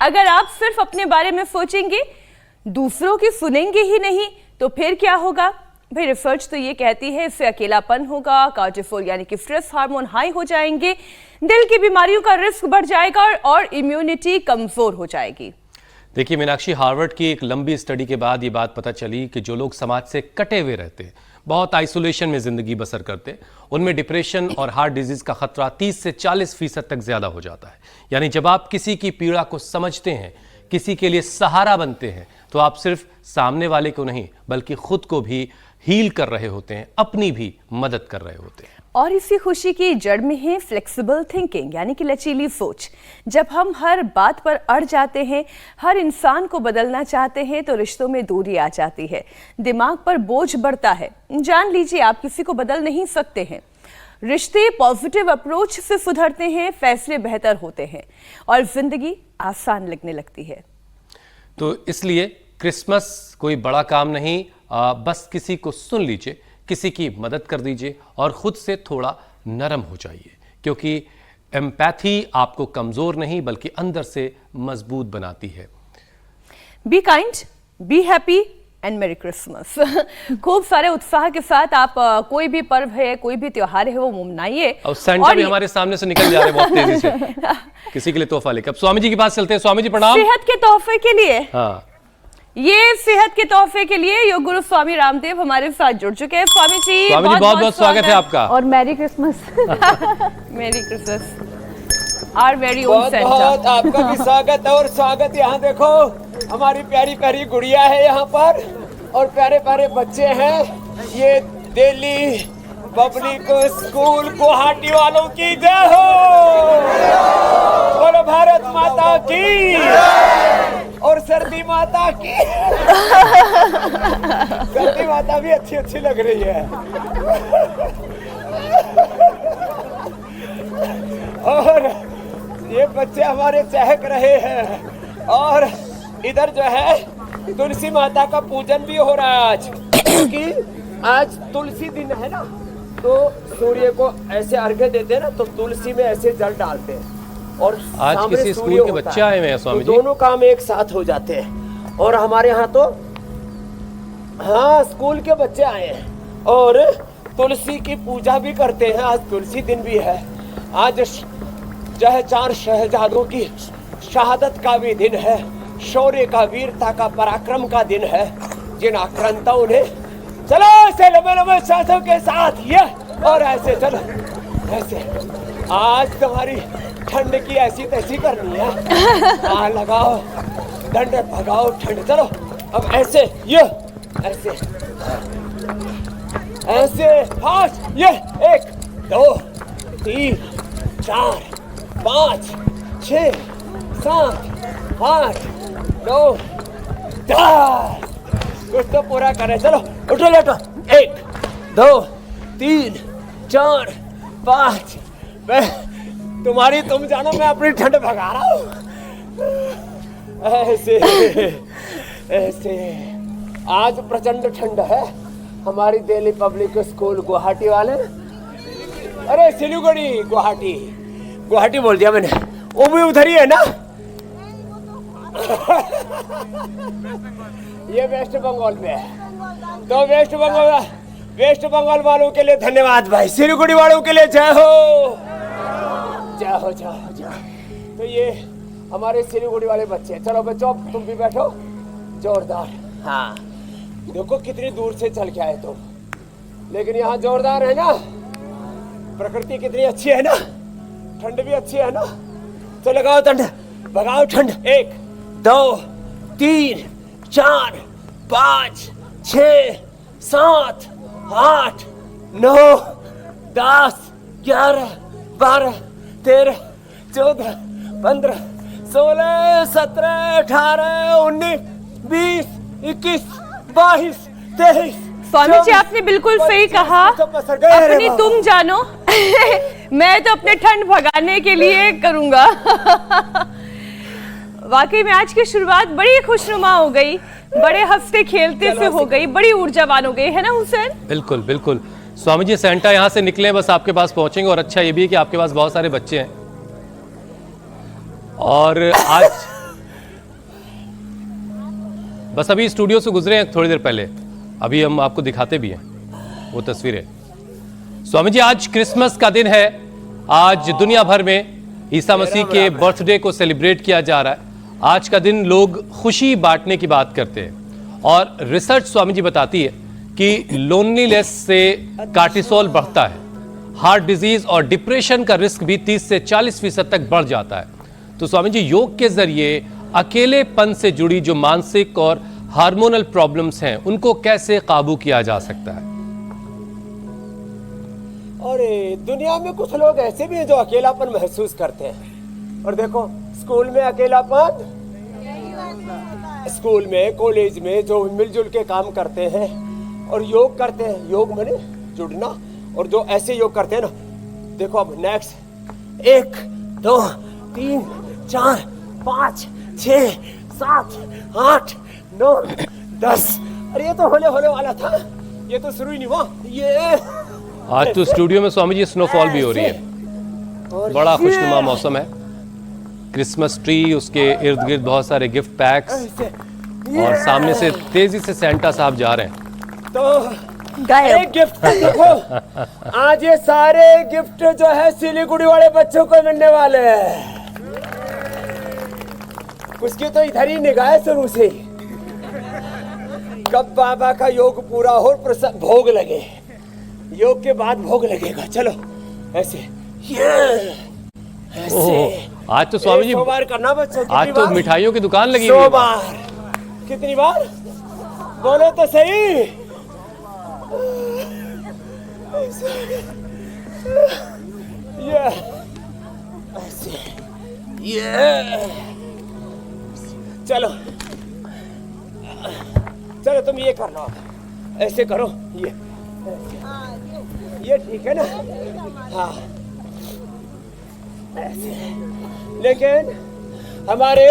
अगर आप सिर्फ अपने बारे में सोचेंगे, दूसरों की सुनेंगे ही नहीं, तो फिर क्या होगा? भाई रिसर्च तो ये कहती है इससे अकेलापन होगा, कॉर्टिसोल यानी कि स्ट्रेस हार्मोन हाई हो जाएंगे, दिल की बीमारियों का रिस्क बढ़ जाएगा और इम्यूनिटी कमजोर हो जाएगी। देखिए मीनाक्षी, हार्वर्ड की एक लंबी स्टडी के बाद ये बात पता चली कि जो लोग समाज से कटे हुए रहते हैं, बहुत आइसोलेशन में जिंदगी बसर करते हैं, उनमें डिप्रेशन और हार्ट डिजीज का खतरा 30 से 40% तक ज्यादा हो जाता है। यानी जब आप किसी की पीड़ा को समझते हैं, किसी के लिए सहारा बनते हैं, तो आप सिर्फ सामने वाले को नहीं बल्कि खुद को भी हील कर रहे होते हैं, अपनी भी मदद कर रहे होते हैं। और इसी खुशी की जड़ में है फ्लेक्सिबल थिंकिंग यानी कि लचीली सोच। जब हम हर बात पर अड़ जाते हैं, हर इंसान को बदलना चाहते हैं, तो रिश्तों में दूरी आ जाती है, दिमाग पर बोझ बढ़ता है। जान लीजिए आप किसी को बदल नहीं सकते हैं। रिश्ते पॉजिटिव अप्रोच से सुधरते हैं, फैसले बेहतर होते हैं और जिंदगी आसान लगने लगती है। तो इसलिए क्रिसमस कोई बड़ा काम नहीं, बस किसी को सुन लीजिए, किसी की मदद कर दीजिए और खुद से थोड़ा नरम हो जाइए, क्योंकि एम्पैथी आपको कमजोर नहीं बल्कि अंदर से मजबूत बनाती है। Be kind, be happy and मेरी क्रिसमस। खूब सारे उत्साह के साथ आप कोई भी पर्व है, कोई भी त्योहार है, वो मनाइए। और सेंटा भी हमारे सामने से निकल जा रहे हैं बहुत तेजी से किसी के लिए तोहफा लेकर। अब स्वामी जी के पास चलते हैं। स्वामी जी प्रणाम। सेहत के तोहफे के लिए, हाँ, ये सेहत के तोहफे के लिए योग गुरु स्वामी रामदेव हमारे साथ जुड़ चुके हैं। स्वामी जी बहुत बहुत स्वागत है आपका और merry Christmas. Merry Christmas our very own बहुत बहुत आपका भी स्वागत है। और स्वागत यहाँ देखो, हमारी प्यारी प्यारी गुड़िया है यहाँ पर और प्यारे प्यारे बच्चे हैं। ये दिल्ली पब्लिक स्कूल गुवाहाटी वालों की जय हो। बोलो भारत माता की और सर्दी माता की। सर्दी माता भी अच्छी अच्छी लग रही है। और ये बच्चे हमारे चहक रहे हैं। और इधर जो है तुलसी माता का पूजन भी हो रहा है आज, क्योंकि आज तुलसी दिन है ना, तो सूर्य को ऐसे अर्घ्य देते हैं ना, तो तुलसी में ऐसे जल डालते हैं। और आज किसी स्कूल के बच्चे आए हुए हैं स्वामी जी। दोनों काम एक साथ हो जाते हैं। और हमारे यहाँ तो हाँ स्कूल के बच्चे आए हैं और तुलसी की पूजा भी करते हैं। आज तुलसी दिन भी है। आज जो है 4 शहजादों की शहादत का भी दिन है, शौर्य का, वीरता का, पराक्रम का दिन है। जिन आक्रांताओं ने चलो ऐसे लंबे लंबे सांसों के साथ ये और ऐसे चलो ऐसे। आज तुम्हारी ठंड की ऐसी तैसी करनी है। लगाओ डंड, भगाओ ठंड। चलो अब ऐसे ये ऐसे ऐसे फास्ट ये 1 2 3 4 5 6 7 8 9 10। कुछ तो पूरा करे। चलो उठो लेटो। 1 2 3 4 5। तुम्हारी तुम जानो, मैं अपनी ठंड भगा रहा हूँ। ऐसे ऐसे आज प्रचंड ठंड है। हमारी दिल्ली पब्लिक स्कूल गुवाहाटी वाले, अरे सिलीगुड़ी गुवाहाटी, गुवाहाटी बोल दिया मैंने, वो भी उधर ही है ना। ये वेस्ट बंगाल में है। तो वेस्ट बंगाल वालों के लिए धन्यवाद भाई, सिलीगुड़ी वालों के लिए जय हो जय हो जय हो जय। तो ये हमारे सिलीगुड़ी वाले बच्चे हैं। चलो बच्चों तुम भी बैठो। जोरदार। हाँ देखो कितनी दूर से चल के आए तुम, लेकिन यहाँ जोरदार है ना। प्रकृति कितनी अच्छी है ना, ठंड भी अच्छी है ना। तो लगाओ ठंड, भगाओ ठंड। 1 2 3 4 5 6 7 8 9 10 11 12 13 14 15 16 17 18 19 20 21 22 23। स्वामी जी आपने बिल्कुल सही कहा, अपनी तुम जानो। मैं तो अपने ठंड भगाने के लिए करूंगा। वाकई में आज की शुरुआत बड़ी खुशनुमा हो गई, बड़े हंसते खेलते से हो गई, बड़ी ऊर्जावान हो गई, है ना हुसैन? बिल्कुल बिल्कुल। स्वामी जी सेंटा यहाँ से निकले बस आपके पास पहुंचेंगे। और अच्छा ये भी है कि आपके पास बहुत सारे बच्चे हैं और आज बस अभी स्टूडियो से गुजरे हैं थोड़ी देर पहले, अभी हम आपको दिखाते भी हैं वो तस्वीरें। स्वामी जी, आज क्रिसमस का दिन है, आज दुनिया भर में ईसा मसीह के बर्थडे को सेलिब्रेट किया जा रहा है। आज का दिन लोग खुशी बांटने की बात करते हैं और रिसर्च स्वामी जी बताती है कि लोनलीनेस से कार्टिसोल बढ़ता है, हार्ट डिजीज और डिप्रेशन का रिस्क भी 30 से 40% तक बढ़ जाता है। तो स्वामी जी, योग के जरिए अकेलेपन से जुड़ी जो मानसिक और हार्मोनल प्रॉब्लम्स हैं उनको कैसे काबू किया जा सकता है? और दुनिया में कुछ लोग ऐसे भी हैं जो अकेलापन महसूस करते हैं। और देखो, स्कूल में अकेलापन, स्कूल में, कॉलेज में जो मिलजुल के काम करते हैं और योग करते हैं, योग माने जुड़ना, और जो ऐसे योग करते हैं ना, देखो अब नेक्स्ट 1 2 3 4 5 6 7 8 9 10। अरे ये तो होने वाला था, ये तो शुरू ही नहीं हुआ। ये आज तो स्टूडियो में स्वामी जी स्नोफॉल भी हो रही है, बड़ा खुशनुमा मौसम है। क्रिसमस ट्री, उसके इर्द गिर्द बहुत सारे गिफ्ट पैक्स, और सामने से तेजी से सेंटा साहब जा रहे हैं। तो गायब गिफ्ट देखो, आज ये सारे गिफ्ट जो है सिलीगुड़ी वाले बच्चों को मिलने वाले हैं। उसकी तो इधर ही निगाह है शुरू से, कब बाबा का योग पूरा हो, भोग लगे, योग के बाद भोग लगेगा। चलो ऐसे, ऐसे। आज तो स्वामी जी 100 बार करना बच्चों। आज तो मिठाइयों की दुकान लगी 100 बार। कितनी बार बोलो तो सही। ये ऐसे, ये चलो चलो, तुम ये कर लो, ऐसे करो, ये ठीक है ना? हाँ ऐसे। लेकिन हमारे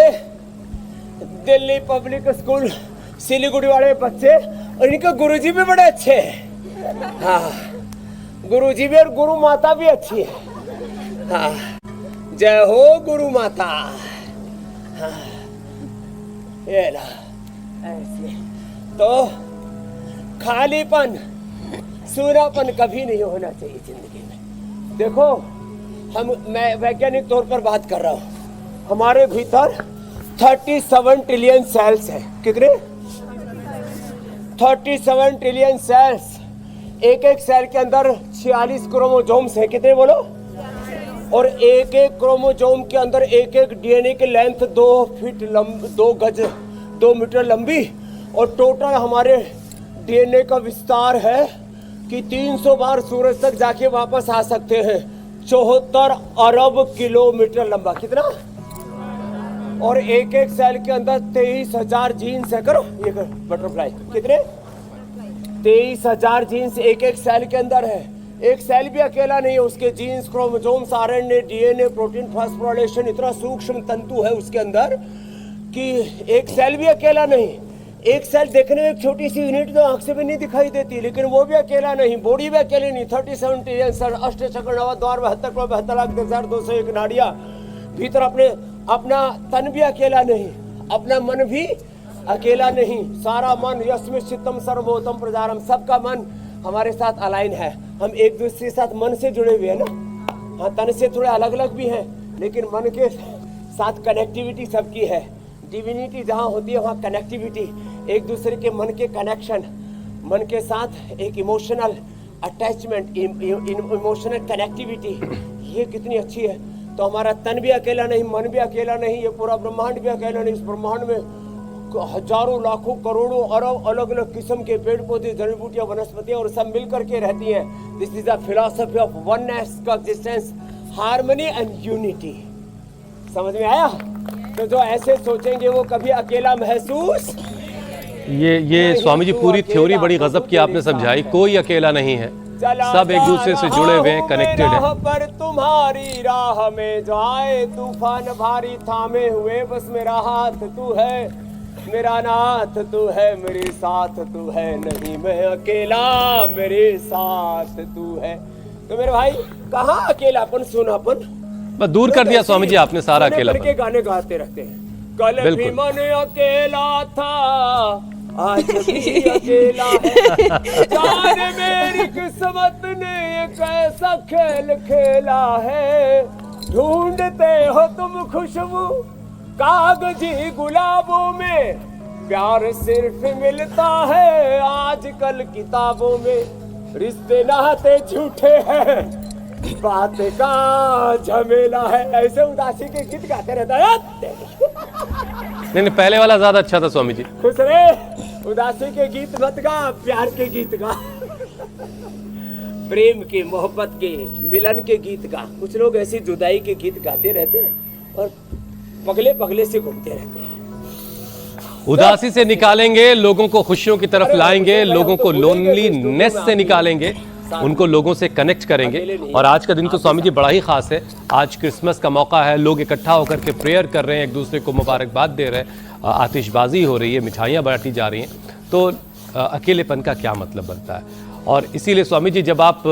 दिल्ली पब्लिक स्कूल सिलीगुड़ी वाले बच्चे और इनके गुरुजी भी बड़े अच्छे हैं। हाँ, गुरुजी भी और गुरु माता भी अच्छी है। हाँ, जय हो गुरु माता। हाँ, ये ला ऐसे। तो खालीपन, सूनापन कभी नहीं होना चाहिए जिंदगी में। देखो, मैं वैज्ञानिक तौर पर बात कर रहा हूं, हमारे भीतर 37 ट्रिलियन सेल्स हैं। कितने? 37 ट्रिलियन सेल्स। एक एक सेल के अंदर 46 क्रोमोसोम्स हैं। कितने बोलो? और एक एक क्रोमोसोम के अंदर एक एक डीएनए की लेंथ 2 फीट लंबी, 2 गज, 2 मीटर लंबी, और टोटल हमारे डीएनए का विस्तार है कि 300 बार सूरज तक जाके वापस आ सकते हैं। 74 अरब किलोमीटर लंबा। कितना? और एक एक सेल के अंदर 23,000 जीन्स है। करो ये कर बटरफ्लाई। कितने? 23,000 जीन्स एक एक सेल के अंदर है। एक सेल भी अकेला नहीं है, उसके genes, chromosomes, RNA, DNA, protein, phosphorylation, इतना सूक्ष्म तंतु है उसके अंदर कि एक सेल भी अकेला नहीं। एक सेल देखने में एक छोटी सी यूनिट तो आंख से भी नहीं दिखाई देती, लेकिन वो भी अकेला नहीं, बॉडी भी अकेली नहीं। 37 ट्रिलियन सेल, अष्टचक्र, नवद्वार, 72,72,201 नाड़ियां भीतर अपना तन भी अकेला नहीं, अपना मन भी अकेला नहीं। सारा मन यस्मिन् चित्तम सर्वभूतम प्रजारम, सबका मन हमारे साथ अलाइन है। हम एक दूसरे के साथ मन से जुड़े हुए हैं ना। हाँ, तन से थोड़े अलग अलग भी हैं, लेकिन मन के साथ कनेक्टिविटी सबकी है। डिविनिटी जहाँ होती है वहाँ कनेक्टिविटी, एक दूसरे के मन के कनेक्शन, मन के साथ एक इमोशनल अटैचमेंट, इमोशनल कनेक्टिविटी, ये कितनी अच्छी है। तो हमारा तन भी अकेला नहीं, मन भी अकेला नहीं, ये पूरा ब्रह्मांड भी अकेला नहीं। इस ब्रह्मांड में हजारों, लाखों, करोड़ों, अरब अलग अलग किस्म के पेड़ पौधे, जड़ी बूटियां, वनस्पतियां, और सब मिलकर के रहती हैं। This is a philosophy of oneness, coexistence, harmony and unity. समझ में आया? तो जो ऐसे सोचेंगे वो कभी अकेला महसूस। ये स्वामी जी पूरी थ्योरी बड़ी गजब की आपने समझाई। कोई अकेला नहीं है, सब एक दूसरे से जुड़े हुए हैं, कनेक्टेड हैं। पर तुम्हारी राह में जो आए तूफान भारी, थामे हुए बस मेरा हाथ तू है, मेरा नाथ तू है, मेरे साथ तू है, नहीं मैं अकेला, मेरे साथ तू है। तो मेरे भाई, कहाँ अकेलापन, सुनापन बस दूर कर दिया स्वामी जी आपने सारा अकेलापन। के गाने गाते रहते हैं। कल भी बिल्कुल। मन अकेला था, आज भी अकेला है। जाने मेरी किस्मत ने ये कैसा खेल खेला है। ढूंढते हो तुम खुशबू कागजी गुलाबों में, प्यार सिर्फ मिलता है आजकल किताबों में। रिश्ते नाते झूठे हैं, बातें का झमेला है। ऐसे उदासी के गीत गाते रहता है। नहीं, पहले वाला ज्यादा अच्छा था स्वामी जी। खुश रहे, उदासी के गीत मत गा, प्यार के गीत गा। प्रेम के, मोहब्बत के, मिलन के गीत गा। कुछ लोग ऐसी जुदाई के गीत गाते रहते हैं और पगले पगले से घूमते रहते हैं। उदासी से निकालेंगे, लोगों को खुशियों की तरफ लाएंगे, लोगों को लोनलीनेस से निकालेंगे, उनको लोगों से कनेक्ट करेंगे। और आज का दिन तो स्वामी जी बड़ा ही खास है। आज क्रिसमस का मौका है, लोग इकट्ठा होकर के प्रेयर कर रहे हैं, एक दूसरे को मुबारकबाद दे रहे हैं, आतिशबाजी हो रही है, मिठाइयाँ बांटी जा रही हैं। तो अकेलेपन का क्या मतलब बनता है? और इसीलिए स्वामी जी जब आप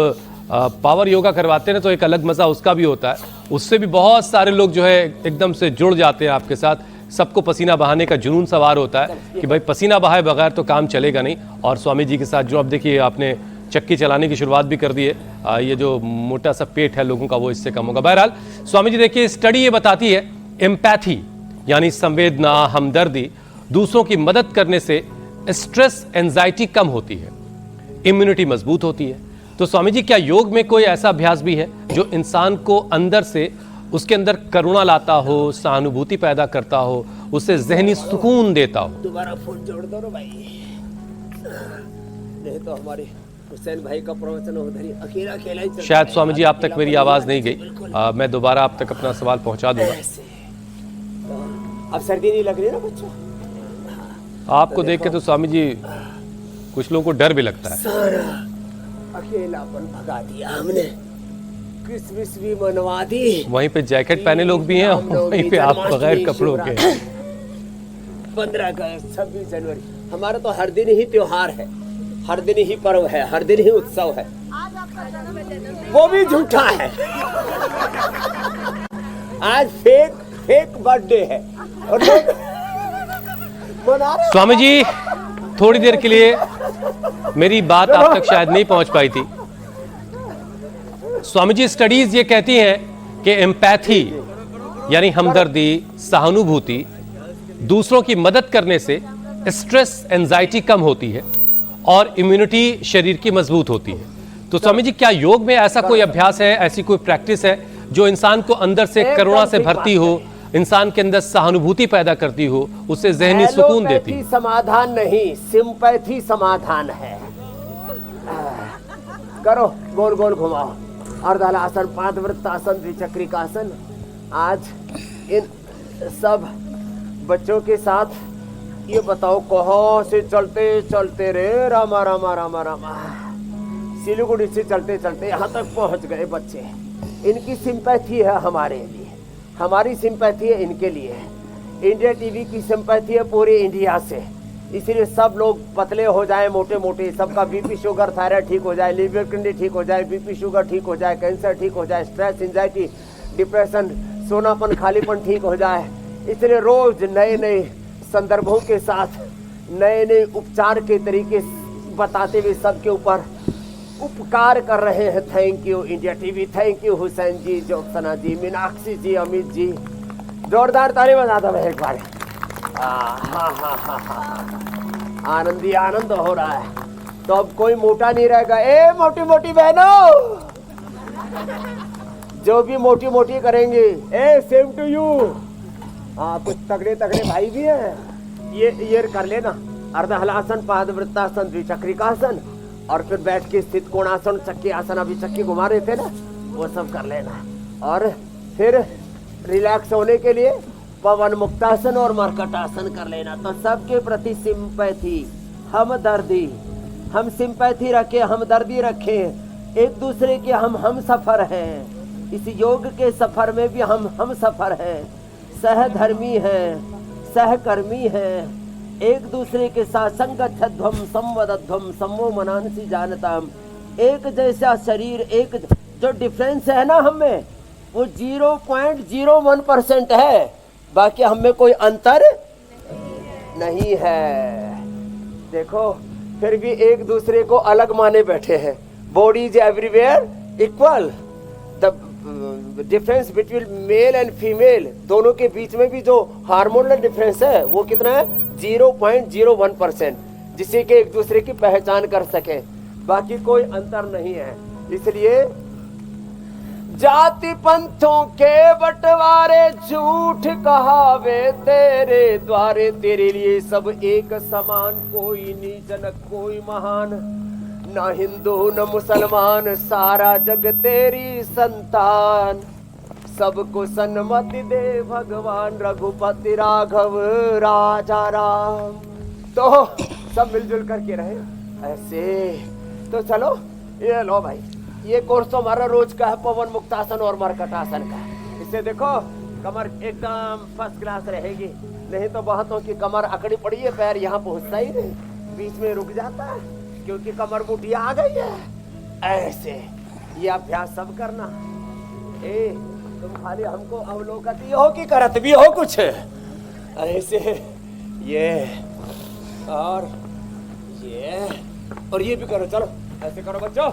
पावर योगा करवाते हैं तो एक अलग मज़ा उसका भी होता है। उससे भी बहुत सारे लोग जो है एकदम से जुड़ जाते हैं आपके साथ। सबको पसीना बहाने का जुनून सवार होता है कि भाई पसीना बहाए बगैर तो काम चलेगा नहीं। और स्वामी जी के साथ जो अब देखिए आपने चक्की चलाने की शुरुआत भी कर दी है। ये जो मोटा सा पेट है लोगों का वो इससे कम होगा। बहरहाल स्वामी जी देखिए स्टडी ये बताती है एम्पैथी यानी संवेदना, हमदर्दी, दूसरों की मदद करने से स्ट्रेस एंजाइटी कम होती है, इम्यूनिटी मजबूत होती है। तो स्वामी जी क्या योग में कोई ऐसा अभ्यास भी है जो इंसान को अंदर से उसके अंदर करुणा लाता हो, सहानुभूति पैदा करता हो, उसे जहनी सुकून देता हो? दोबारा फोन जोड़ दो ना भाई, नहीं तो हमारे हुसैन भाई का प्रवचन उधर ही अकेला अकेला ही चलता शायद है। स्वामी जी आप तक मेरी आवाज नहीं गई। मैं दोबारा आप तक अपना सवाल पहुंचा दूंगा। अब सर्दी नहीं लग रही ना बच्चों? आपको देख के तो स्वामी जी कुछ लोगों को डर भी लगता है। सारा अकेलापन भगा दिया हमने, क्रिसमस भी मनवा दी। वहीं पे जैकेट पहने लोग भी हैं और वहीं पे आप बगैर कपड़ों के। 15 अगस्त, 26 जनवरी, हमारा तो हर दिन ही त्योहार है, हर दिन ही पर्व है, हर दिन ही उत्सव है। वो भी झूठा है। आज फेक बर्थडे है और लोग मना रहे। स्वामी जी थोड़ी देर के लिए मेरी बात आप तक शायद नहीं पहुंच पाई थी। स्वामी जी स्टडीज ये कहती हैं कि एम्पैथी यानी हमदर्दी, सहानुभूति, दूसरों की मदद करने से स्ट्रेस एंजाइटी कम होती है और इम्यूनिटी शरीर की मजबूत होती है। तो स्वामी जी क्या योग में ऐसा कोई अभ्यास है, ऐसी कोई प्रैक्टिस है जो इंसान को अंदर से करुणा से भरती हो, इंसान के अंदर सहानुभूति पैदा करती हो, उसे जहनी सुकून देती? एलोपैथी समाधान नहीं, सिंपैथी समाधान है। करो, गोल गोल घुमाओ, अर्धहलासन, पादवृत्तासन, द्विचक्रिकासन। आज इन सब बच्चों के साथ ये बताओ कहाँ से चलते चलते रे रामा रामा रामा रामा, सिलीगुड़ी से चलते चलते यहाँ तक पहुँच गए बच्चे। इनकी सिंपैथी है हमारे लिए, हमारी सिंपैथी है इनके लिए। इंडिया टीवी की सिंपैथी है पूरे इंडिया से, इसलिए सब लोग पतले हो जाए, मोटे मोटे, सबका बीपी शुगर थायराइड ठीक हो जाए, लीवर किडनी ठीक हो जाए, बीपी शुगर ठीक हो जाए, कैंसर ठीक हो जाए, स्ट्रेस, एंजाइटी, डिप्रेशन, सोनापन, खालीपन ठीक हो जाए। इसलिए रोज नए नए संदर्भों के साथ नए नए उपचार के तरीके बताते हुए सबके ऊपर उपकार कर रहे हैं। Thank you India TV, thank you Hussain ji, Jyotsna ji, Meenakshi ji, Amit ji. जोरदार ताली बजा दो एक बार। आनंद ही आनंद हो रहा है। तो अब कोई मोटा नहीं रहेगा। ए मोटी मोटी बहनों, जो भी मोटी मोटी करेंगे, ए सेम टू यू। हाँ, कुछ तगड़े तगड़े भाई भी हैं, ये कर लेना। अर्धहलासन, पादवृत्तासन, द्विचक्रिकासन, और फिर बैठ के स्थित कोणासन, चक्की आसन, अभी चक्की घुमा रहे थे ना, वो सब कर लेना। और फिर रिलैक्स होने के लिए पवन मुक्तासन और मरकटासन कर लेना। तो सबके प्रति सिंपैथी, हमदर्दी, हम सिंपैथी रखें, हमदर्दी रखें, एक दूसरे के हम सफर हैं। इस योग के सफर में भी हम सफर हैं, सहधर्मी हैं, सहकर्मी हैं, एक दूसरे के साथ संगच्छध्वम संवदध्वम सम्मो मनांसी जानताम। एक जैसा शरीर, एक जो डिफरेंस है ना हम में, वो 0.01% है। बाकी हम में कोई अंतर नहीं है। देखो फिर भी एक दूसरे को अलग माने बैठे हैं। Body is everywhere equal. The difference between male and female, दोनों के बीच में भी जो हार्मोनल डिफरेंस है वो कितना है? 0.01%, जिससे कि एक दूसरे की पहचान कर सके। बाकी कोई अंतर नहीं है। इसलिए जाति पंथों के बंटवारे झूठ कहावे तेरे द्वारे, तेरे लिए सब एक समान, कोई नीच न कोई महान, न हिंदू न मुसलमान, सारा जग तेरी संतान, सबको सन्मति दे भगवान, रघुपति राघव राजा राम। तो सब मिलजुल करके रहे ऐसे। तो चलो ये लो भाई, ये कोर्स तो हमारा रोज का है, पवन मुक्तासन और मरकटासन का। इससे देखो कमर एकदम फर्स्ट क्लास रहेगी। नहीं तो बहुतों की कमर अकड़ी पड़ी है, पैर यहाँ पहुंचता ही नहीं, बीच में रुक जाता है क्योंकि कमर मुठिया आ गई है। ऐसे ये अभ्यास सब करना। तुम खाली हमको अवलोकती हो कि करत भी हो कुछ ऐसे। ये और ये भी करो। चलो ऐसे करो बच्चों,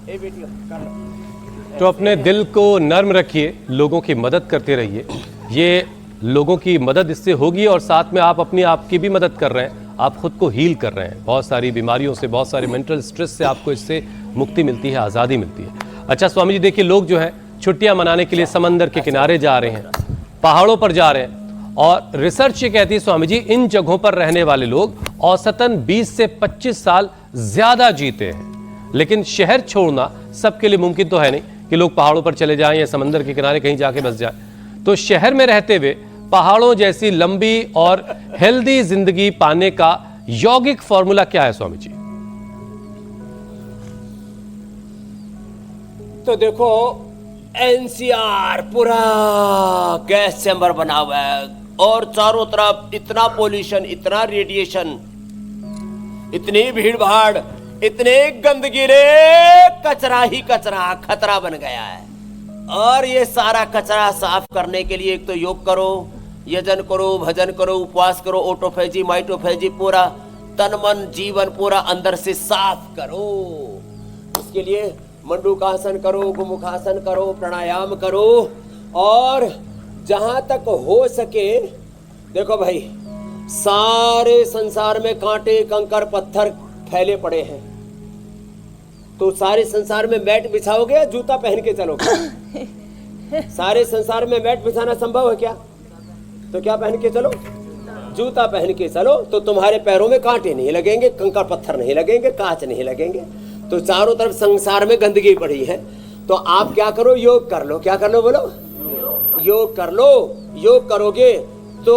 ए बेटियों कर लो। तो अपने दिल को नर्म रखिए, लोगों की मदद करते रहिए। ये लोगों की मदद इससे होगी और साथ में आप अपनी आपकी भी मदद कर रहे हैं, आप खुद को हील कर रहे हैं। बहुत सारी बीमारियों से, बहुत सारे मेंटल स्ट्रेस से आपको इससे मुक्ति मिलती है, आज़ादी मिलती है। अच्छा स्वामी जी, देखिए लोग जो है छुट्टियां मनाने के लिए समंदर के किनारे जा रहे हैं, पहाड़ों पर जा रहे हैं, और रिसर्च ये कहती है स्वामी जी, इन जगहों पर रहने वाले लोग औसतन 20 से 25 साल ज्यादा जीते हैं। लेकिन शहर छोड़ना सबके लिए मुमकिन तो है नहीं कि लोग पहाड़ों पर चले जाएं या समंदर के किनारे कहीं जाके बस जाएं। तो शहर में रहते हुए पहाड़ों जैसी लंबी और हेल्दी जिंदगी पाने का यौगिक फॉर्मूला क्या है स्वामी जी? तो देखो एनसीआर पूरा गैस चैम्बर बना हुआ है और चारों तरफ इतना पोल्यूशन, इतना रेडिएशन, इतनी भीड़ भाड़, इतने गंदगी, रे कचरा ही कचरा, खतरा बन गया है। और ये सारा कचरा साफ करने के लिए एक तो योग करो, यजन करो, भजन करो, उपवास करो, ऑटोफेजी माइटोफेजी, पूरा तन मन जीवन पूरा अंदर से साफ करो। इसके लिए मंडूकासन करो, गोमुखासन करो, प्राणायाम करो। और जहां तक हो सके, देखो भाई सारे संसार में कांटे कंकर पत्थर फैले पड़े हैं, तो सारे संसार में मैट बिछाओगे या जूता पहन के चलोगे? सारे संसार में मैट बिछाना संभव है क्या? तो क्या पहन के चलो? जूता पहन के चलो, तो तुम्हारे पैरों में कांटे नहीं लगेंगे, कंकर पत्थर नहीं लगेंगे, कांच नहीं लगेंगे। तो चारों तरफ संसार में गंदगी पड़ी है, तो आप क्या करो? योग कर लो। क्या कर लो? बोलो योग कर लो। योग करोगे तो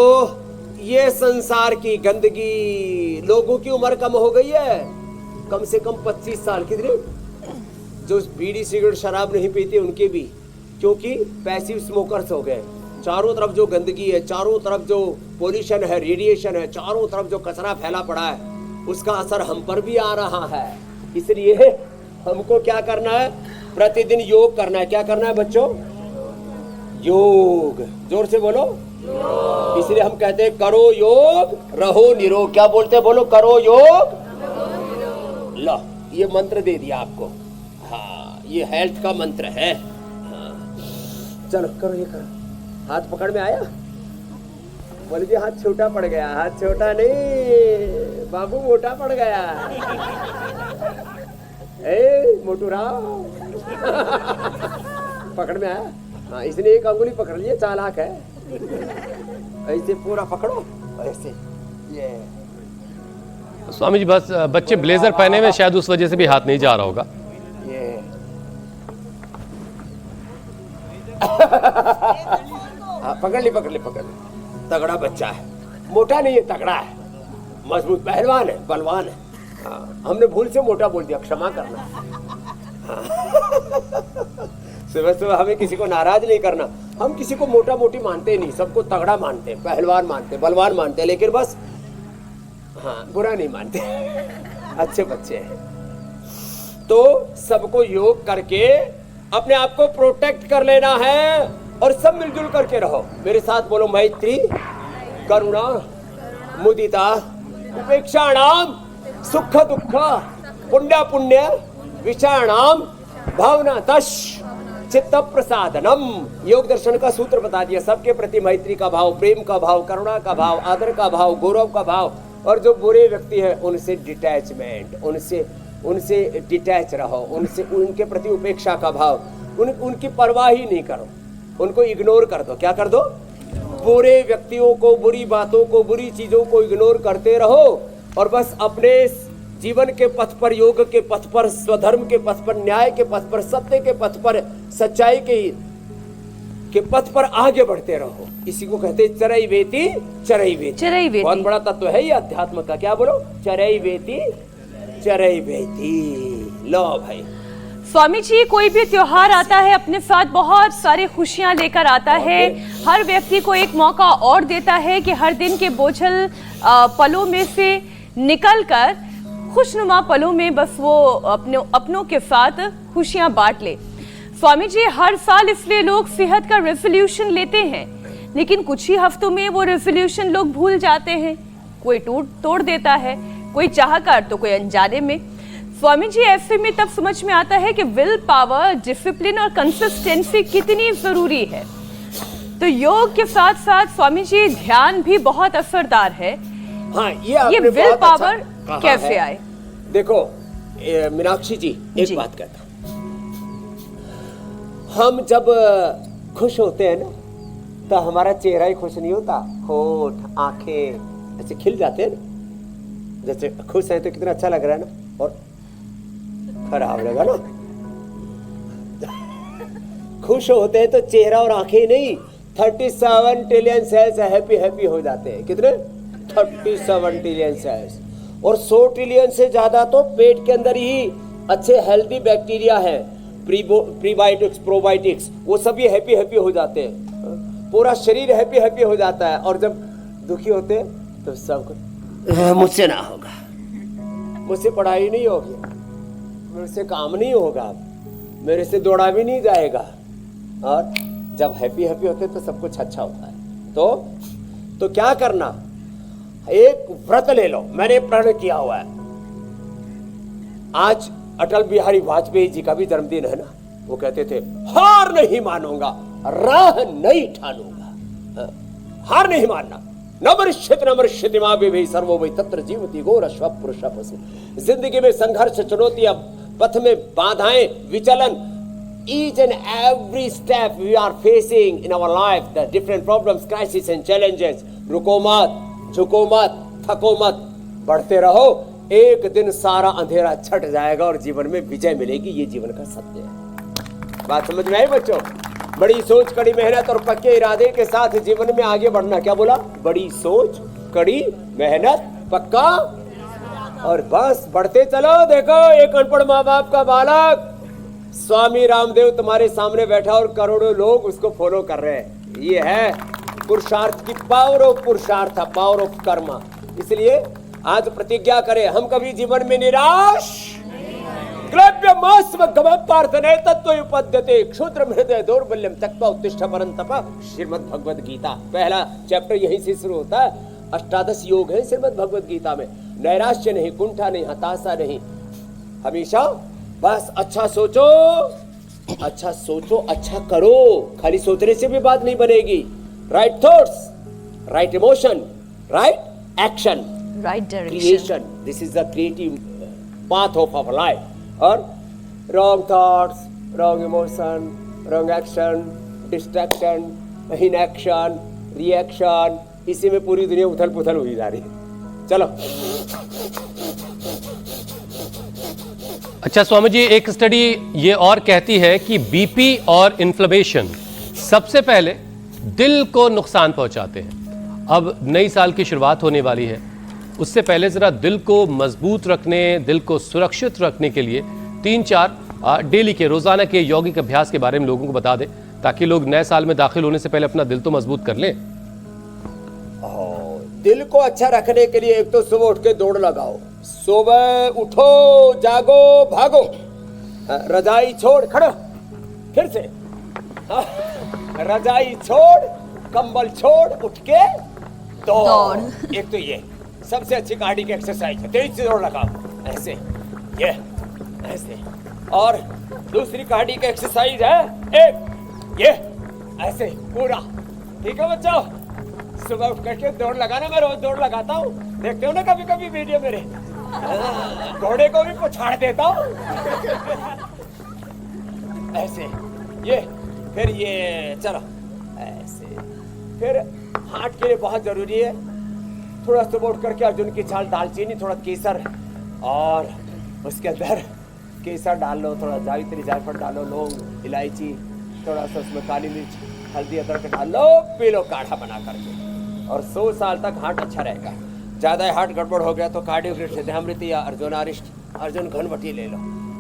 ये संसार की गंदगी, लोगों की उम्र कम हो गई है, कम से कम 25 साल। कितनी? जो बीड़ी सिगरेट शराब नहीं पीते उनके भी, क्योंकि पैसिव स्मोकर्स हो गए। चारों तरफ जो गंदगी है, चारों तरफ जो पोल्यूशन है, रेडिएशन है, चारों तरफ जो कचरा फैला पड़ा है, उसका असर हम पर भी आ रहा है। इसलिए हमको क्या करना है? प्रतिदिन योग करना है। क्या करना है बच्चों? योग। जोर से बोलो। इसलिए हम कहते हैं करो योग रहो निरोग। क्या बोलते हैं? बोलो करो योग। लो ये मंत्र दे दिया आपको। हाँ ये हेल्थ का मंत्र है। हाँ चलो करो, ये करो। हाथ पकड़ में आया? बोले जी हाथ छोटा पड़ गया। हाथ छोटा नहीं बाबू, मोटा पड़ गया। ए मोटू राव पकड़ में आया? हाँ इसने एक अंगुली पकड़ लिया, चालाक है। ऐसे पूरा पकड़ो, ऐसे। ये स्वामी जी बस बच्चे ब्लेजर पहने हुए, शायद उस वजह से भी हाथ नहीं जा रहा होगा। ये हाँ पकड़ ली, पकड़ ली, पकड़ ली। तगड़ा बच्चा है, मोटा नहीं है, तगड़ा है, मजबूत पहलवान है, बलवान है। हाँ हमने भूल से मोटा बोल दिया, क्षमा करना। हाँ। सुबह सुबह हमें किसी को नाराज नहीं करना। हम किसी को मोटा मोटी मानते नहीं, सबको तगड़ा मानते हैं, पहलवान मानते हैं, बलवान मानते हैं, लेकिन बस हाँ बुरा नहीं मानते। अच्छे बच्चे हैं। तो सबको योग करके अपने आप को प्रोटेक्ट कर लेना है। और सब मिलजुल करके रहो। मेरे साथ बोलो, मैत्री, करुणा, मुदिता, उपेक्षाणाम, सुख दुख, पुण्य पुण्य, विचाराणाम, भावना तश, चित्त प्रसादनम। योग दर्शन का सूत्र बता दिया। सबके प्रति मैत्री का भाव, प्रेम का भाव, करुणा का भाव, आदर का भाव, गौरव का भाव, और जो बुरे व्यक्ति हैं उनसे डिटैचमेंट, उनसे डिटैच रहो, उनके प्रति उपेक्षा का भाव, उनकी परवाह ही नहीं करो, उनको इग्नोर कर दो। क्या कर दो? बुरे व्यक्तियों को, बुरी बातों को, बुरी चीजों को इग्नोर करते रहो और बस अपने जीवन के पथ पर, योग के पथ पर, स्वधर्म के पथ पर, न्याय के पथ पर, सत्य के पथ पर, सच्चाई के पथ पर आगे बढ़ते रहो। इसी को कहते हैं चरैवेति चरैवेति। चरैवेति बहुत बड़ा तत्व है ये अध्यात्म का। क्या बोलो? चरैवेति चरैवेति। लो भाई, स्वामी जी, कोई भी त्योहार आता है अपने साथ बहुत सारी खुशियां लेकर आता है। हर व्यक्ति को एक मौका और देता है कि हर दिन के बोझल पलों में से निकलकर खुशनुमा पलों में बस वो अपनों के साथ खुशियां बांट ले। स्वामी जी, हर साल इसलिए लोग सेहत का रेजोल्यूशन लेते हैं, लेकिन कुछ ही हफ्तों में वो रेजोल्यूशन लोग भूल जाते हैं। कोई तोड़ देता है, कोई चाहकर तो कोई अनजाने में। स्वामी जी, ऐसे में तब समझ में आता है कि विल पावर, डिसिप्लिन और कंसिस्टेंसी कितनी जरूरी है। तो योग के साथ साथ स्वामी जी ध्यान भी बहुत असरदार है। हाँ, ये विल पावर कैसे आए? देखो मीनाक्षी जी, एक बात कहता हूं, हम जब खुश होते हैं ना तो हमारा चेहरा ही खुश नहीं होता, होठ, आंखें ऐसे खिल जाते हैं ना। जैसे खुश है तो कितना अच्छा लग रहा है ना, और खराब लगा ना। खुश होते हैं तो चेहरा और आंखें नहीं, 37 ट्रिलियन सेल्स हैप्पी हो जाते हैं। कितने? 37 ट्रिलियन सेल्स। और 100 ट्रिलियन से ज्यादा तो पेट के अंदर ही अच्छे हेल्दी बैक्टीरिया है, प्रीबायोटिक्स, प्रोबायोटिक्स, वो सभी हैप्पी हो जाते हैं। पूरा शरीर हैप्पी हो जाता है। और जब दुखी होते हैं तो सब मुझसे ना होगा, मुझसे पढ़ाई नहीं होगी, मेरे से काम नहीं होगा, मेरे से दौड़ा भी नहीं जाएगा। और जब हैप्पी होते तो सब कुछ अच्छा होता है। तो क्या करना? एक व्रत ले लो। मैंने प्रण किया हुआ है। आज अटल बिहारी वाजपेयी जी का भी जन्मदिन है ना। वो कहते थे, हार नहीं मानूंगा, राह नहीं ठानूंगा। हार नहीं मानना। न मां भी सर्वो वै तत्र जीवति गौर श्व पुरुष पशु। जिंदगी में संघर्ष, चुनौतियां, पथ में बाधाएं, विचलन, each and every step we are facing in our life, the different problems, crises and challenges, रुको मत, झुको मत, थको मत, बढ़ते रहो। एक दिन सारा अंधेरा छट जाएगा और जीवन में विजय मिलेगी। ये जीवन का सत्य है। बात समझ में आई बच्चों? बड़ी सोच, कड़ी मेहनत और पक्के इरादे के साथ जीवन में आगे बढ़ना। क्या बोला? बड़ी सोच, कड़ी मेहनत, पक्का, और बस बढ़ते चलो। देखो, एक अनपढ़ माँ बाप का बालक स्वामी रामदेव तुम्हारे सामने बैठा और करोड़ों लोग उसको फॉलो कर रहे हैं। ये है पुरुषार्थ की पावर ऑफ पुरुषार्थ, पावर ऑफ कर्म। इसलिए आज प्रतिज्ञा करें, हम कभी जीवन में निराश तत्त्वोपद्यते क्षुद्र हृदय दौर्बल्यम त्यक्त्वा उत्तिष्ठ परंतप। श्रीमद् भगवद गीता पहला चैप्टर यहीं से शुरू होता है। 18 योग है श्रीमद् भगवद गीता में। नैराश्य नहीं, कुंठा नहीं, हताशा नहीं, हमेशा बस अच्छा सोचो, अच्छा करो। खाली सोचने से भी बात नहीं बनेगी। Right thoughts, right emotion, right action, right direction, creation. This is the creative path of our life. और wrong thoughts, wrong emotion, wrong action, distraction, inaction, reaction, इसी में पूरी दुनिया उथल पुथल हुई जा रही है। चलो। अच्छा स्वामी जी, एक स्टडी ये और कहती है कि बीपी और इन्फ्लेमेशन सबसे पहले दिल को नुकसान पहुंचाते हैं। अब नई साल की शुरुआत होने वाली है, उससे पहले जरा दिल को मजबूत रखने, दिल को सुरक्षित रखने के लिए 3-4 डेली के, रोजाना के यौगिक अभ्यास के बारे में लोगों को बता दें, ताकि लोग नए साल में दाखिल होने से पहले अपना दिल तो मजबूत कर लें। दिल को अच्छा रखने के लिए एक तो सुबह उठ के दौड़ लगाओ। सुबह उठो, जागो, भागो, रजाई छोड़ खड़ो, फिर से रजाई छोड़, कंबल छोड़, उठ के दौड़। एक तो ये सबसे अच्छी गाड़ी की एक्सरसाइज है, तेज से दौड़ लगाओ ऐसे, ये ऐसे। और दूसरी गाड़ी की एक्सरसाइज है एक ये ऐसे पूरा, ठीक है बच्चों? सुबह उठ करके दौड़ लगाना, मैं रोज दौड़ लगाता हूँ, देखते हो ना कभी कभी वीडियो मेरे, घोड़े को भी पछाड़ देता हूँ ऐसे, ये फिर ये चलो ऐसे। फिर हार्ट के लिए बहुत जरूरी है, थोड़ा सुबह उठ करके अर्जुन की छाल, दालचीनी, थोड़ा केसर, और उसके अंदर केसर डाल लो, थोड़ा जावित्री जायफल डालो, लौंग, इलायची, थोड़ा सा उसमें काली मिर्च, हल्दी, अदरक डाल लो, पी लो काढ़ा बना करके, और 100 साल तक हार्ट अच्छा रहेगा। ज़्यादा हार्ट गड़बड़ हो गया तो कार्डियोग्रिड, हृदयामृति या अर्जुनारिष्ट, अर्जुन घनवटी ले लो,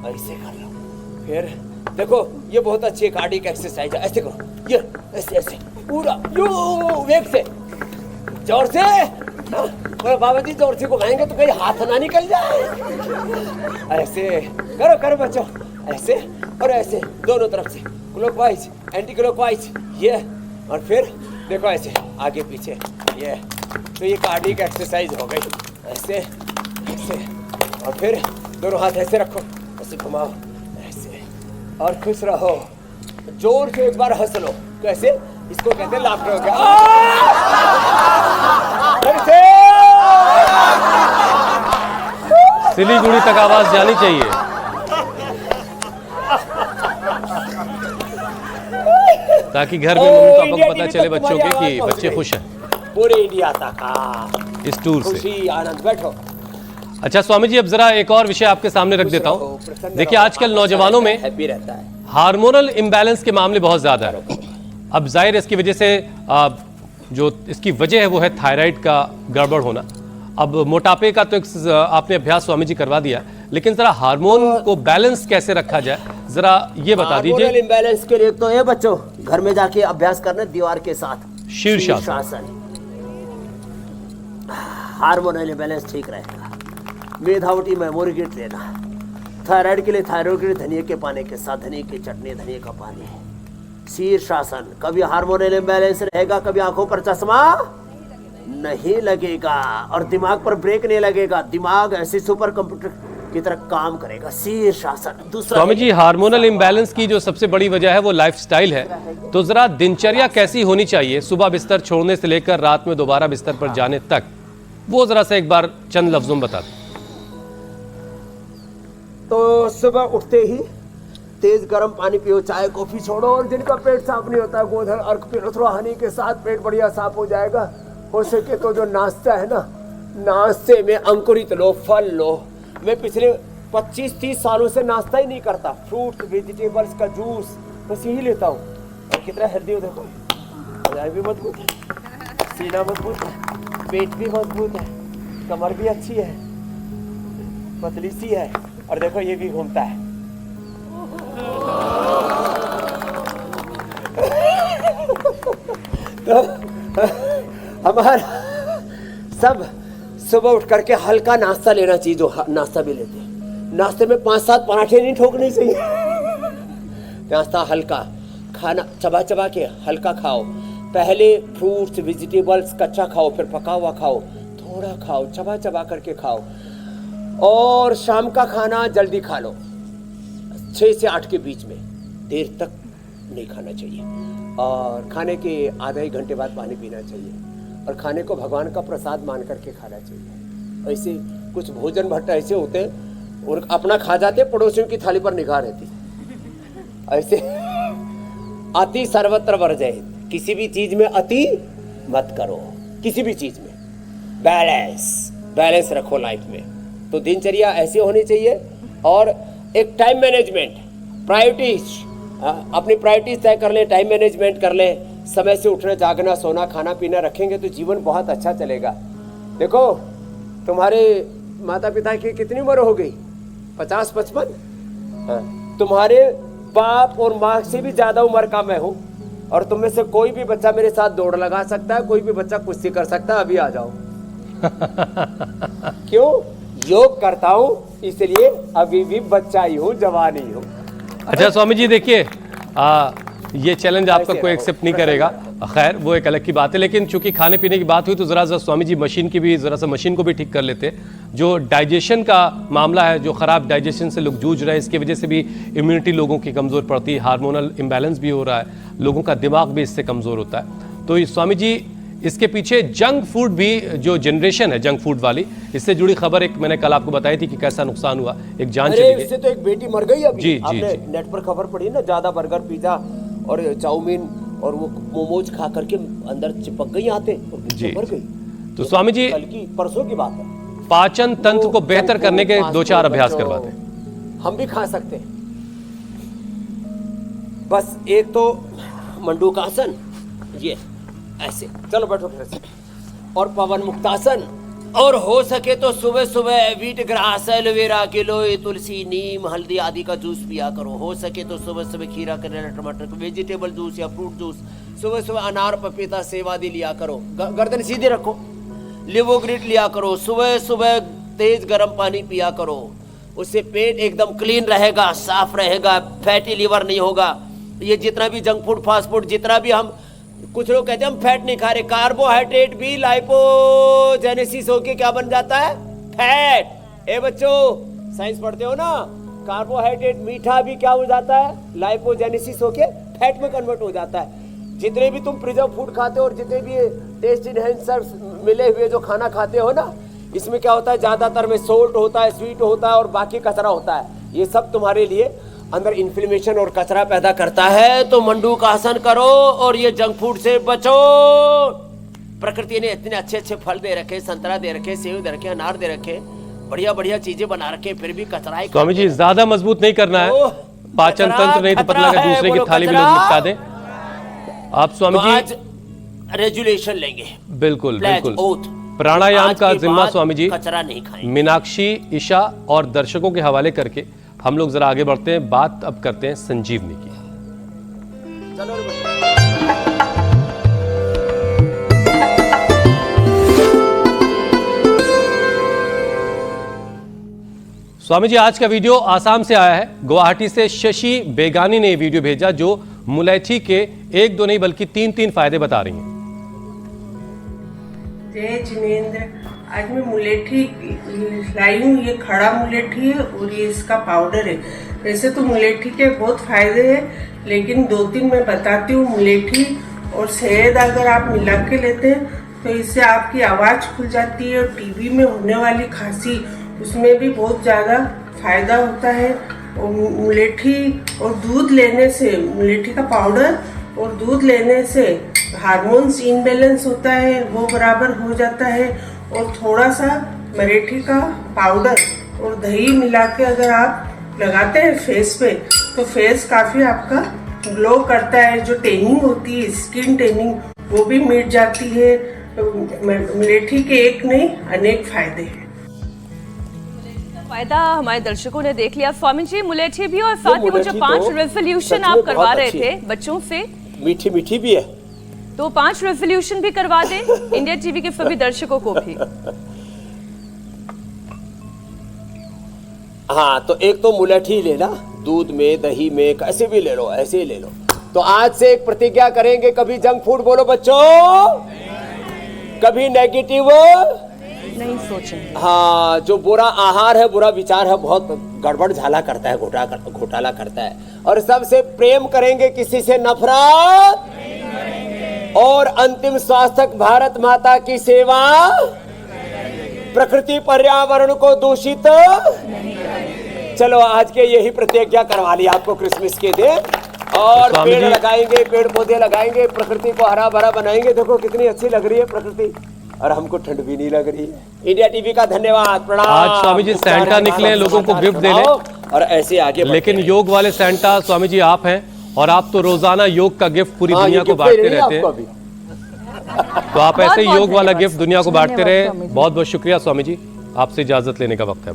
ऐसे कर लो। फिर देखो ये बहुत अच्छी कार्डिक एक्सरसाइज है, ऐसे करो, ये ऐसे ऐसे पूरा यू वेग से, जोर से। और बाबा जी जोर से घुमाएंगे तो कहीं हाथ ना निकल जाए। ऐसे करो करो बच्चों, ऐसे और ऐसे, दोनों तरफ से, क्लॉकवाइज, एंटी क्लॉकवाइज, ये। और फिर देखो ऐसे आगे पीछे, ये तो ये कार्डिक एक्सरसाइज हो गई, ऐसे ऐसे। और फिर दोनों हाथ ऐसे रखो, ऐसे घुमाओ ऐसे, और खुश रहो। जोर से एक बार हंस लो, कैसे? इसको कहते हैं लाफ्टर हो गया। सिलीगुड़ी तक आवाज जानी चाहिए। ताकि घर में मम्मी पापा को पता चले बच्चों के कि बच्चे खुश हैं। पूरे इंडिया तक इस टूर से खुशी आनंद। बैठो। अच्छा स्वामी जी, अब जरा एक और विषय आपके सामने रख देता हूँ। देखिए आजकल नौजवानों में हैप्पी रहता है, हार्मोनल इम्बैलेंस के मामले बहुत ज्यादा है। अब जाहिर इसकी वजह से जो इसकी वजह है वो है थायराइड का गड़बड़ होना। अब मोटापे का तो आपने अभ्यास स्वामी जी करवा दिया, लेकिन जरा हार्मोन को बैलेंस कैसे रखा जाए जरा ये बता दीजिए। हार्मोनल इम्बैलेंस के लिए तो ये बच्चों घर में जाके अभ्यास करना दीवार के साथ, शीर्षासन। हार्मोनल इम्बैलेंस ठीक रहेगा। मेधावटी मेमोरी किट लेना, थायराइड के लिए थायराइड के लिए धनिया के पानी के साथ धनिया की चटनी, धनिया का पानी, शीर्षासन। कभी हार्मोनल इम्बैलेंस रहेगा, कभी आंखों पर चश्मा नहीं लगेगा और दिमाग पर ब्रेक नहीं लगेगा, दिमाग ऐसे सुपर कंप्यूटर की तरह काम करेगा। शीर्षासन। दूसरा स्वामी जी, हार्मोनल इम्बैलेंस की जो सबसे बड़ी वजह है वो लाइफस्टाइल है, तो जरा दिनचर्या कैसी होनी चाहिए सुबह बिस्तर छोड़ने से लेकर रात में दोबारा बिस्तर पर जाने तक, वो जरा सा एक बार चंद लफ्जों में बता दें। तो सुबह उठते ही तेज गर्म पानी पियो, चाय कॉफी छोड़ो, और जिनका पेट साफ नहीं होता गोधन अर्क पियो, थोड़ा हनी के साथ पेट बढ़िया साफ हो जाएगा। हो सके तो जो नाश्ता है ना, नाश्ते में अंकुरित लो, फल लो। मैं पिछले 25-30 सालों से नाश्ता ही नहीं करता, फ्रूट वेजिटेबल्स का जूस बस यही लेता हूँ। और कितना हेल्दी हो देखो, हृदय भी मजबूत है, सीना मजबूत है, पेट भी मजबूत है, कमर भी अच्छी है, पतली सी है, और देखो ये भी घूमता है। तो हमारा सब सुबह उठ करके हल्का नाश्ता लेना चाहिए, जो नाश्ता भी लेते हैं। नाश्ते में 5-7 पराठे नहीं ठोकने चाहिए। नाश्ता हल्का खाना, चबा चबा के हल्का खाओ। पहले फ्रूट्स वेजिटेबल्स कच्चा खाओ, फिर पका हुआ खाओ, थोड़ा खाओ, चबा चबा करके खाओ। और शाम का खाना जल्दी खा लो, 6 से 8 के बीच में, देर तक नहीं खाना चाहिए। और खाने के आधा ही घंटे बाद पानी पीना चाहिए, और खाने को भगवान का प्रसाद मान करके खाना चाहिए। ऐसे कुछ भोजन भट्ट ऐसे होते हैं और अपना खा जाते, पड़ोसियों की थाली पर निगाह रहती। ऐसे अति सर्वत्र वर्जयेत, किसी भी चीज में अति मत करो, किसी भी चीज में बैलेंस रखो लाइफ में। तो दिनचर्या ऐसी होनी चाहिए, और एक टाइम मैनेजमेंट, प्रायोरिटीज, अपनी प्रायोरिटीज तय कर लें, टाइम मैनेजमेंट कर लें, समय से उठना, जागना, सोना, खाना पीना रखेंगे तो जीवन बहुत अच्छा चलेगा। देखो तुम्हारे माता पिता की कितनी उम्र हो गई? 50-55। तुम्हारे बाप और माँ से भी ज्यादा उम्र का मैं हूँ, और तुम में से कोई भी बच्चा मेरे साथ दौड़ लगा सकता है, कोई भी बच्चा कुश्ती कर सकता है। अभी आ जाओ। क्यों? योग करता हूँ इसलिए अभी भी बच्चा ही हूँ, जवान ही हूँ। अच्छा स्वामी जी देखिए, ये चैलेंज आपका कोई एक्सेप्ट नहीं करेगा, खैर वो एक अलग की बात है। लेकिन चूंकि खाने पीने की बात हुई तो जरा स्वामी जी मशीन की भी जरा सा मशीन को भी ठीक कर लेते। जो डाइजेशन का मामला है, जो खराब डाइजेशन से लोग जूझ रहे हैं, इसकी वजह से भी इम्यूनिटी लोगों की कमज़ोर पड़ती है, हार्मोनल इम्बैलेंस भी हो रहा है, लोगों का दिमाग भी इससे कमज़ोर होता है। तो स्वामी जी इसके पीछे जंक फूड भी, जो जनरेशन है जंक फूड वाली, इससे जुड़ी खबर एक मैंने कल आपको बताई थी कि कैसा नुकसान हुआ, एक जान चली गई। इससे तो एक बेटी मर गई अभी। जी, आपने जी। नेट पर खबर पड़ी ना, ज्यादा बर्गर पिज्जा और चाउमीन और वो मोमोज खा करके अंदर चिपक गई आते और जी। मर गई। तो स्वामी जी कल की परसों की बात है। पाचन तंत्र को बेहतर करने के फास्ट 2-4 फूड अभ्यास बच्चों, करवाते हैं। हम भी खा सकते हैं। बस एक तो मंडूकासन, ये ऐसे, चलो बैठो फिर से, और पवन मुक्तासन, और हो सके तो सुबह सुबह वीट ग्रास, एलोवेरा, गिलोय, तुलसी, नीम, हल्दी आदि का जूस पिया करो। हो सके तो सुबह सुबह खीरा, करेला, टमाटर का वेजिटेबल जूस या फ्रूट जूस, सुबह सुबह अनार, पपीता, सेब आदि लिया करो। गर्दन सीधी रखो। लिवोग्रिट लिया करो। सुबह सुबह तेज गर्म पानी पिया करो, उससे पेट एकदम क्लीन रहेगा, साफ रहेगा, फैटी लीवर नहीं होगा। ये जितना भी जंक फूड, फास्ट फूड, जितना भी हम, कुछ लोग कहते हैं हम फैट नहीं खा रहे, कार्बोहाइड्रेट भी लाइपोजेनेसिस होके क्या बन जाता है? फैट। ए बच्चों साइंस पढ़ते हो ना, कार्बोहाइड्रेट मीठा भी क्या हो जाता है? लाइपोजेनेसिस होके फैट में कन्वर्ट हो जाता है। जितने भी तुम प्रिजर्व फूड खाते हो और जितने भी टेस्ट इनहेंसर्स मिले हुए जो खाना खाते हो ना, इसमें क्या होता है? ज्यादातर में सोल्ट होता है, स्वीट होता है और बाकी कचरा होता है। ये सब तुम्हारे लिए अंदर इन्फ्लेमेशन और कचरा पैदा करता है। तो मंडूकासन करो और ये जंक फूड से बचो। प्रकृति ने इतने अच्छे अच्छे फल दे रखे, संतरा दे रखे, सेब दे रखे, अनार दे रखे, बढ़िया बढ़िया चीजें बना रखे, फिर भी कचरा ही। स्वामी जी ज्यादा मजबूत नहीं करना है, पाचन तंत्र नहीं तो पतला कर दूसरे की थाली में लोग निपटा दें। आप स्वामी जी आज रेजुलेशन लेंगे, बिल्कुल Pledge, बिल्कुल oath। प्राणायाम आज का के जिम्मा बाद स्वामी जी कचरा नहीं खाएंगे। मीनाक्षी, ईशा और दर्शकों के हवाले करके हम लोग जरा आगे बढ़ते हैं। बात अब करते हैं संजीवनी की। चलो रे बच्चों। स्वामी जी आज का वीडियो आसाम से आया है। गुवाहाटी से शशि बेगानी ने ये वीडियो भेजा, जो मुलैठी के 1-2 नहीं बल्कि 3-3 फायदे बता रही हैं। जय जिनेंद्र, आज मैं मुलेठी लाई हूँ। ये खड़ा मुलेठी है और ये इसका पाउडर है। वैसे तो मुलेठी के बहुत फायदे हैं, लेकिन 2-3 मैं बताती हूँ। मुलेठी और शहद अगर आप मिला के लेते हैं तो इससे आपकी आवाज़ खुल जाती है, और टीबी में होने वाली खांसी उसमें भी बहुत ज़्यादा फायदा होता है। और मुलेठी और दूध लेने से, मुलेठी का पाउडर और दूध लेने से हार्मोन्स इनबैलेंस होता है, वो बराबर हो जाता है। और थोड़ा सा मुलेठी का पाउडर और दही मिला के अगर आप लगाते हैं फेस पे, तो फेस काफ़ी आपका ग्लो करता है। जो टैनिंग होती है, स्किन टैनिंग, वो भी मिट जाती है। मुलेठी के एक नहीं अनेक फायदे हैं। फायदा हमारे दर्शकों ने देख लिया। स्वामी जी मुलेठी भी, और साथ ही वो जो 5 रेजोल्यूशन सच आप में करवा बहुत रहे अच्छी थे है। बच्चों से, मीठी मीठी भी है। तो 5 रेजोल्यूशन भी करवा दें इंडिया टीवी के सभी दर्शकों को भी। हाँ, तो एक तो मुलेठी लेना, दूध में, दही में, कैसे भी ले लो, ऐसे ही ले लो। तो आज से एक प्रतिज्ञा करेंगे, कभी जंक फूड बोलो बच्चों, कभी नेगेटिव नहीं सोचेंगे। हाँ, जो बुरा आहार है, बुरा विचार है, बहुत गड़बड़ झाला करता है, घोटाला करता है। और सबसे प्रेम करेंगे, किसी से नफरत, और अंतिम स्वास्थ्य भारत माता की सेवा, प्रकृति पर्यावरण को दूषित। चलो आज के यही प्रतिज्ञा करवा ली आपको क्रिसमस के दिन। और स्वामी पेड़ जी- लगाएंगे, पेड़ पौधे लगाएंगे, प्रकृति को हरा भरा बनाएंगे। देखो कितनी अच्छी लग रही है प्रकृति, और हमको ठंड भी नहीं लग रही है। इंडिया टीवी का धन्यवाद, प्रणाम। आज स्वामी जी सैंटा निकले, लोगों को गिफ्ट देने, और ऐसे आगे बढ़ते लेकिन रहें। योग वाले सैंटा स्वामी जी आप हैं, और आप तो रोजाना योग का गिफ्ट पूरी हाँ, दुनिया ये को गिफ्ट बांटते दे रही है रहते आपको हैं। अभी। तो आप ऐसे बहुत-बहुत योग वाला धन्यवाद। गिफ्ट दुनिया को बांटते धन्यवाद रहे। स्वामी जी। बहुत बहुत शुक्रिया स्वामी जी, आपसे इजाजत लेने का वक्त है।